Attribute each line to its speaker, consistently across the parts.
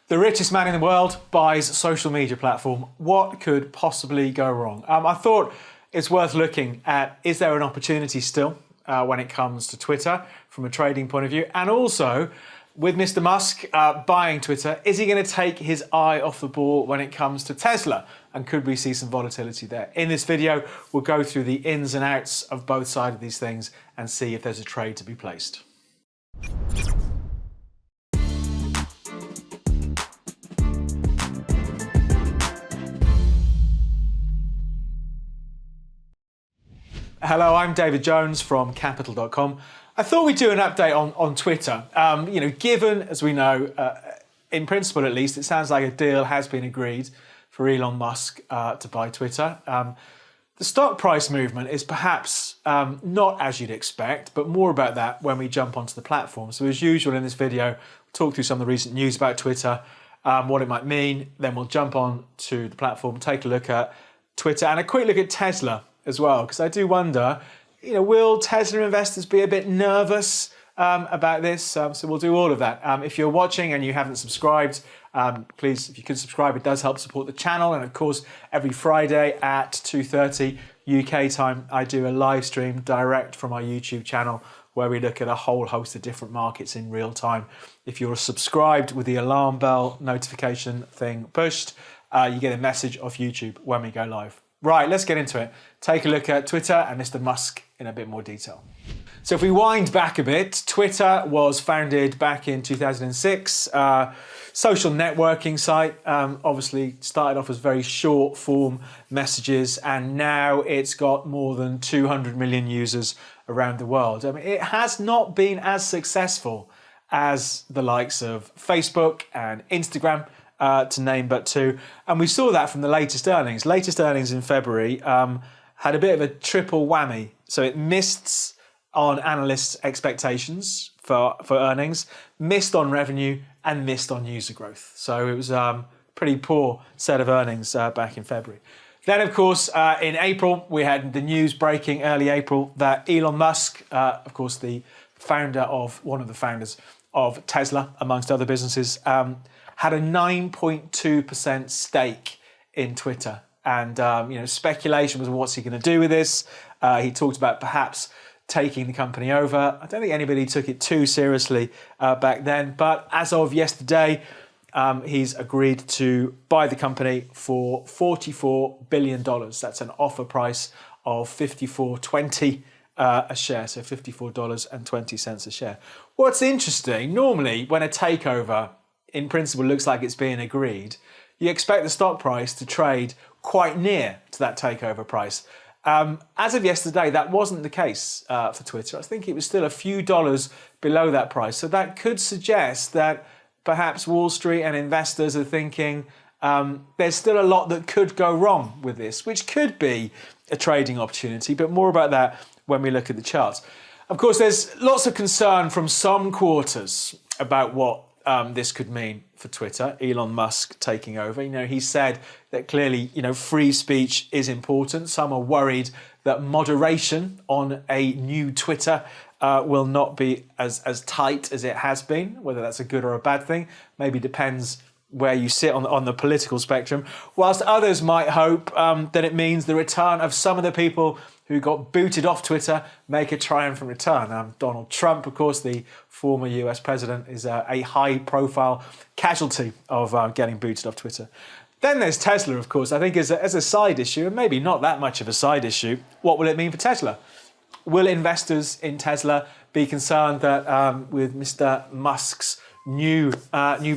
Speaker 1: The richest man in the world buys a social media platform. What could possibly go wrong? I thought it's worth looking at, is there an opportunity still when it comes to Twitter from a trading point of view? And also, with Mr. Musk buying Twitter, is he going to take his eye off the ball when it comes to Tesla? And could we see some volatility there? In this video, we'll go through the ins and outs of both sides of these things and see if there's a trade to be placed. Hello, I'm David Jones from Capital.com. I thought we'd do an update on Twitter. Given, as we know, in principle at least, it sounds like a deal has been agreed for Elon Musk to buy Twitter. The stock price movement is perhaps not as you'd expect, but more about that when we jump onto the platform. So as usual in this video, we'll talk through some of the recent news about Twitter, what it might mean, then we'll jump on to the platform, take a look at Twitter and a quick look at Tesla as well, because I do wonder, will Tesla investors be a bit nervous about this? So we'll do all of that. If you're watching and you haven't subscribed, please, if you could subscribe, it does help support the channel. And of course, every Friday at 2:30 UK time, I do a live stream direct from our YouTube channel where we look at a whole host of different markets in real time. If you're subscribed with the alarm bell notification thing pushed, you get a message off YouTube when we go live. Right, let's get into it. Take a look at Twitter and Mr. Musk in a bit more detail. So if we wind back a bit, Twitter was founded back in 2006. Social networking site, obviously started off as very short form messages, and now it's got more than 200 million users around the world. I mean, it has not been as successful as the likes of Facebook and Instagram, to name but two. And we saw that from the latest earnings. Latest earnings in February had a bit of a triple whammy. So it missed on analysts' expectations for earnings, missed on revenue, and missed on user growth. So it was a pretty poor set of earnings back in February. Then, of course, in April, we had the news breaking early April that Elon Musk, of course, one of the founders of Tesla, amongst other businesses, had a 9.2% stake in Twitter. And, speculation was, what's he going to do with this? He talked about perhaps taking the company over. I don't think anybody took it too seriously back then. But as of yesterday, he's agreed to buy the company for $44 billion. That's an offer price of $54.20 a share, so $54.20 a share. What's interesting, normally when a takeover in principle looks like it's being agreed, you expect the stock price to trade quite near to that takeover price. As of yesterday, that wasn't the case for Twitter. I think it was still a few dollars below that price. So that could suggest that perhaps Wall Street and investors are thinking there's still a lot that could go wrong with this, which could be a trading opportunity, but more about that when we look at the charts. Of course, there's lots of concern from some quarters about what this could mean for Twitter, Elon Musk taking over. He said that clearly, free speech is important. Some are worried that moderation on a new Twitter will not be as tight as it has been. Whether that's a good or a bad thing, maybe depends where you sit on the political spectrum. Whilst others might hope that it means the return of some of the people who got booted off Twitter make a triumphant return. Donald Trump, of course, the former US president, is a high-profile casualty of getting booted off Twitter. Then there's Tesla, of course. I think as a side issue, and maybe not that much of a side issue, what will it mean for Tesla? Will investors in Tesla be concerned that with Mr. Musk's new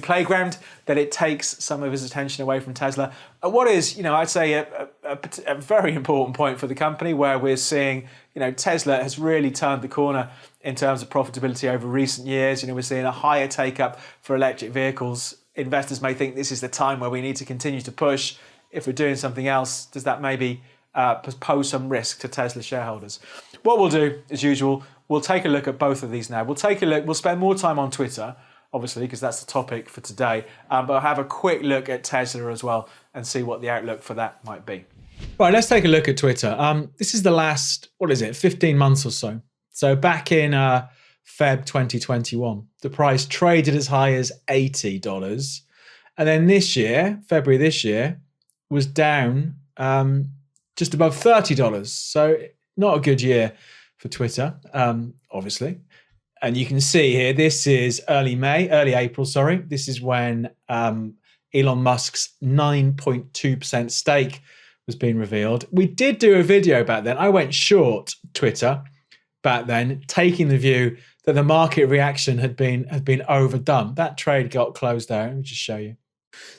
Speaker 1: playground, that it takes some of his attention away from Tesla? What is, I'd say a very important point for the company, where we're seeing, Tesla has really turned the corner in terms of profitability over recent years. We're seeing a higher take-up for electric vehicles. Investors may think this is the time where we need to continue to push. If we're doing something else, does that maybe pose some risk to Tesla shareholders? What we'll do, as usual, we'll take a look at both of these now. We'll spend more time on Twitter, obviously, because that's the topic for today. But I'll have a quick look at Tesla as well and see what the outlook for that might be. Right, let's take a look at Twitter. This is the last, 15 months or so. So back in Feb 2021, the price traded as high as $80. And then this year, February this year, was down just above $30. So not a good year for Twitter, obviously. And you can see here, this is early April, sorry. This is when Elon Musk's 9.2% stake was being revealed. We did do a video back then. I went short Twitter back then, taking the view that the market reaction had been overdone. That trade got closed out. Let me just show you.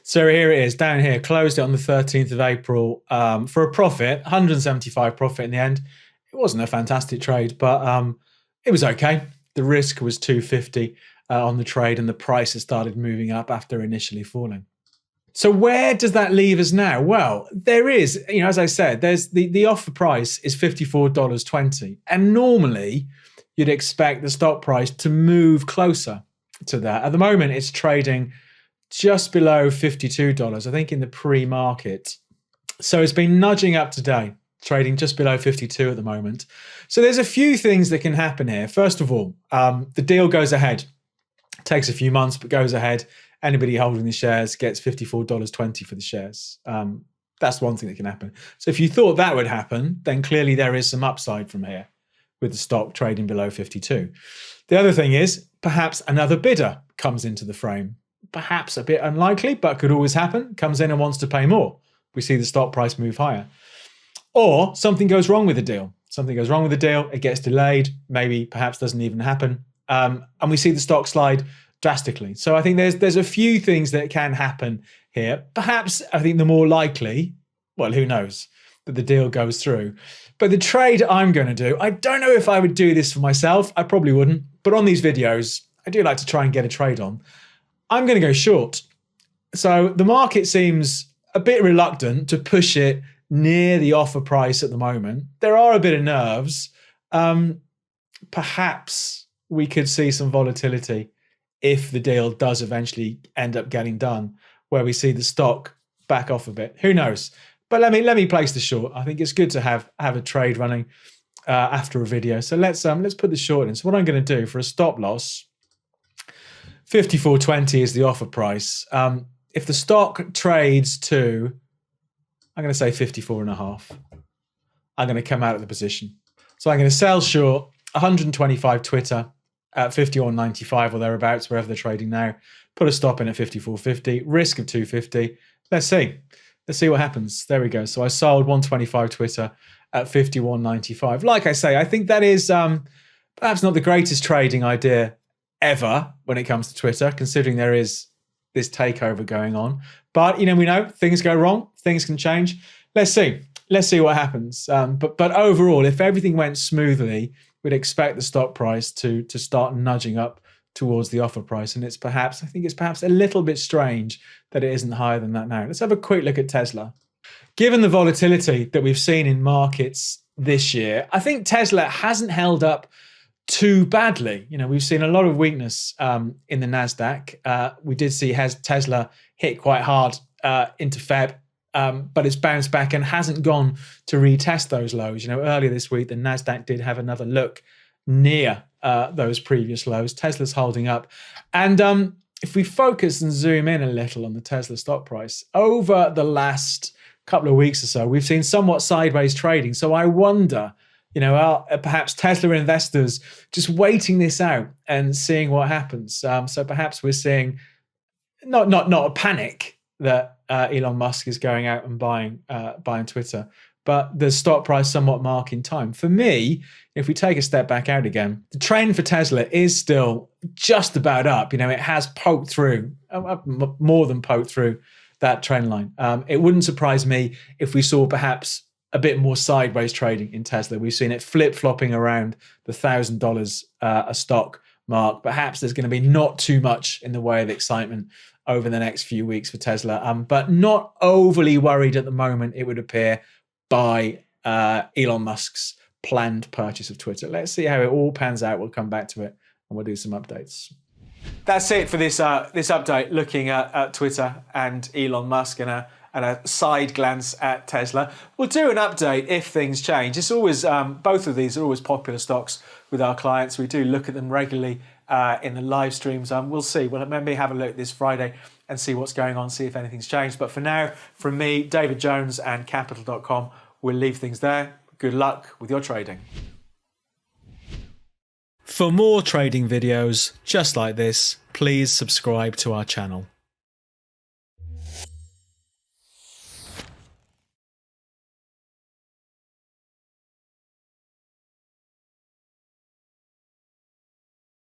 Speaker 1: So here it is, down here, closed it on the 13th of April for a profit, 175 profit in the end. It wasn't a fantastic trade, but it was okay. The risk was 250 on the trade, and the price has started moving up after initially falling. So where does that leave us now? Well, there is, as I said, there's the offer price is $54.20. And normally you'd expect the stock price to move closer to that. At the moment, it's trading just below $52, I think, in the pre-market. So it's been nudging up today, trading just below 52 at the moment. So there's a few things that can happen here. First of all, the deal goes ahead. It takes a few months, but goes ahead. Anybody holding the shares gets $54.20 for the shares. That's one thing that can happen. So if you thought that would happen, then clearly there is some upside from here with the stock trading below 52. The other thing is perhaps another bidder comes into the frame. Perhaps a bit unlikely, but could always happen. Comes in and wants to pay more. We see the stock price move higher. Or something goes wrong with the deal. Something goes wrong with the deal. It gets delayed. Maybe perhaps doesn't even happen. And we see the stock slide drastically. So I think there's a few things that can happen here. Perhaps I think the more likely, well, who knows, that the deal goes through. But the trade I'm going to do, I don't know if I would do this for myself. I probably wouldn't. But on these videos, I do like to try and get a trade on. I'm going to go short. So the market seems a bit reluctant to push it near the offer price at the moment. There are a bit of nerves. Perhaps we could see some volatility if the deal does eventually end up getting done, where we see the stock back off a bit. Who knows? But let me place the short. I think it's good to have a trade running after a video. So let's put the short in. So what I'm going to do for a stop loss, 54.20 is the offer price. If the stock trades to, I'm going to say 54.5, I'm going to come out of the position. So I'm going to sell short 125 Twitter at 51.95 or thereabouts, wherever they're trading now. Put a stop in at 54.50, risk of 250. Let's see what happens. There we go. So I sold 125 Twitter at 51.95. Like I say, I think that is perhaps not the greatest trading idea ever when it comes to Twitter, considering there is this takeover going on. But we know things go wrong, things can change. Let's see what happens. But overall, if everything went smoothly, we'd expect the stock price to start nudging up towards the offer price. And I think it's perhaps a little bit strange that it isn't higher than that now. Let's have a quick look at Tesla. Given the volatility that we've seen in markets this year, I think Tesla hasn't held up too badly. We've seen a lot of weakness in the NASDAQ. We did see Tesla hit quite hard into Feb, but it's bounced back and hasn't gone to retest those lows. Earlier this week, the NASDAQ did have another look near those previous lows. Tesla's holding up. And if we focus and zoom in a little on the Tesla stock price, over the last couple of weeks or so, we've seen somewhat sideways trading. So I wonder, perhaps Tesla investors just waiting this out and seeing what happens. So perhaps we're seeing not a panic that Elon Musk is going out and buying Twitter, but the stock price somewhat marking time. For me, if we take a step back out again, the trend for Tesla is still just about up. It has poked through, more than poked through that trend line. It wouldn't surprise me if we saw perhaps a bit more sideways trading in Tesla. We've seen it flip-flopping around the $1,000 a stock mark. Perhaps there's going to be not too much in the way of excitement over the next few weeks for Tesla, but not overly worried at the moment, it would appear, by Elon Musk's planned purchase of Twitter. Let's see how it all pans out. We'll come back to it and we'll do some updates. That's it for this update, looking at Twitter and Elon Musk and a side glance at Tesla. We'll do an update if things change. It's always both of these are always popular stocks with our clients. We do look at them regularly in the live streams. We'll see. We'll maybe have a look this Friday and see what's going on, see if anything's changed. But for now, from me, David Jones and Capital.com, we'll leave things there. Good luck with your trading. For more trading videos just like this, please subscribe to our channel.